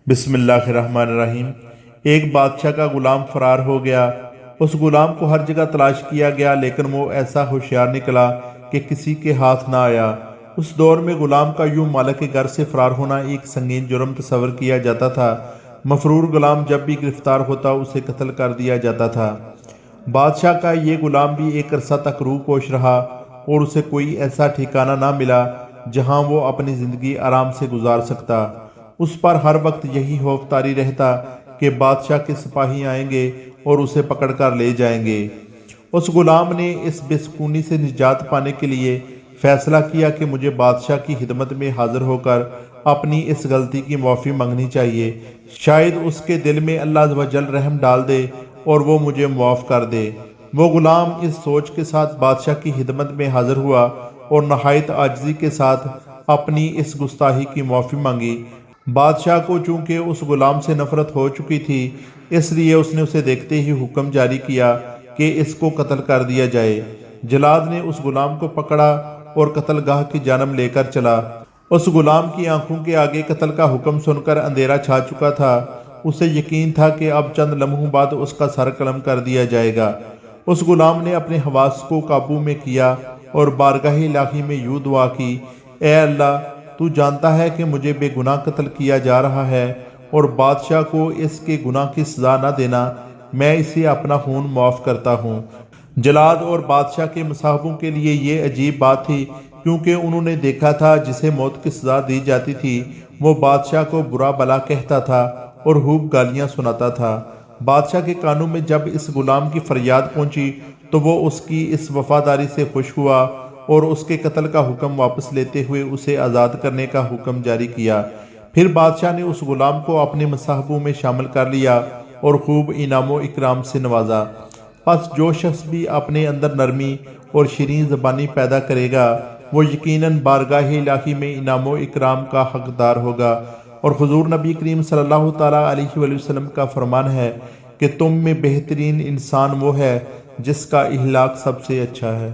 بسم اللہ الرحمن الرحیم۔ ایک بادشاہ کا غلام فرار ہو گیا۔ اس غلام کو ہر جگہ تلاش کیا گیا لیکن وہ ایسا ہوشیار نکلا کہ کسی کے ہاتھ نہ آیا۔ اس دور میں غلام کا یوں مالک کے گھر سے فرار ہونا ایک سنگین جرم تصور کیا جاتا تھا۔ مفرور غلام جب بھی گرفتار ہوتا اسے قتل کر دیا جاتا تھا۔ بادشاہ کا یہ غلام بھی ایک عرصہ تک روح پوش رہا اور اسے کوئی ایسا ٹھکانہ نہ ملا جہاں وہ اپنی زندگی آرام سے گزار سکتا۔ اس پر ہر وقت یہی خوف طاری رہتا کہ بادشاہ کے سپاہی آئیں گے اور اسے پکڑ کر لے جائیں گے۔ اس غلام نے اس بے سکونی سے نجات پانے کے لیے فیصلہ کیا کہ مجھے بادشاہ کی خدمت میں حاضر ہو کر اپنی اس غلطی کی معافی مانگنی چاہیے۔ شاید اس کے دل میں اللہ عز و جل رحم ڈال دے اور وہ مجھے معاف کر دے۔ وہ غلام اس سوچ کے ساتھ بادشاہ کی خدمت میں حاضر ہوا اور نہایت عاجزی کے ساتھ اپنی اس گستاخی کی معافی مانگی۔ بادشاہ کو چونکہ اس غلام سے نفرت ہو چکی تھی اس لیے اس نے اسے دیکھتے ہی حکم جاری کیا کہ اس کو قتل کر دیا جائے۔ جلاد نے اس غلام کو پکڑا اور قتل گاہ کی جانب لے کر چلا۔ اس غلام کی آنکھوں کے آگے قتل کا حکم سن کر اندھیرا چھا چکا تھا۔ اسے یقین تھا کہ اب چند لمحوں بعد اس کا سر قلم کر دیا جائے گا۔ اس غلام نے اپنے حواس کو قابو میں کیا اور بارگاہ الہی میں یوں دعا کی، اے اللہ، تو جانتا ہے کہ مجھے بے گناہ قتل کیا جا رہا ہے اور بادشاہ کو اس کے گناہ کی سزا نہ دینا، میں اسے اپنا خون معاف کرتا ہوں۔ جلاد اور بادشاہ کے مصاحبوں کے لیے یہ عجیب بات تھی کیونکہ انہوں نے دیکھا تھا جسے موت کی سزا دی جاتی تھی وہ بادشاہ کو برا بلا کہتا تھا اور خوب گالیاں سناتا تھا۔ بادشاہ کے کانوں میں جب اس غلام کی فریاد پہنچی تو وہ اس کی اس وفاداری سے خوش ہوا اور اس کے قتل کا حکم واپس لیتے ہوئے اسے آزاد کرنے کا حکم جاری کیا۔ پھر بادشاہ نے اس غلام کو اپنے مصاحبوں میں شامل کر لیا اور خوب انعام و اکرام سے نوازا۔ پس جو شخص بھی اپنے اندر نرمی اور شیریں زبانی پیدا کرے گا وہ یقیناً بارگاہ الہی میں انعام و اکرام کا حقدار ہوگا۔ اور حضور نبی کریم صلی اللہ تعالیٰ علیہ وآلہ وسلم کا فرمان ہے کہ تم میں بہترین انسان وہ ہے جس کا اخلاق سب سے اچھا ہے۔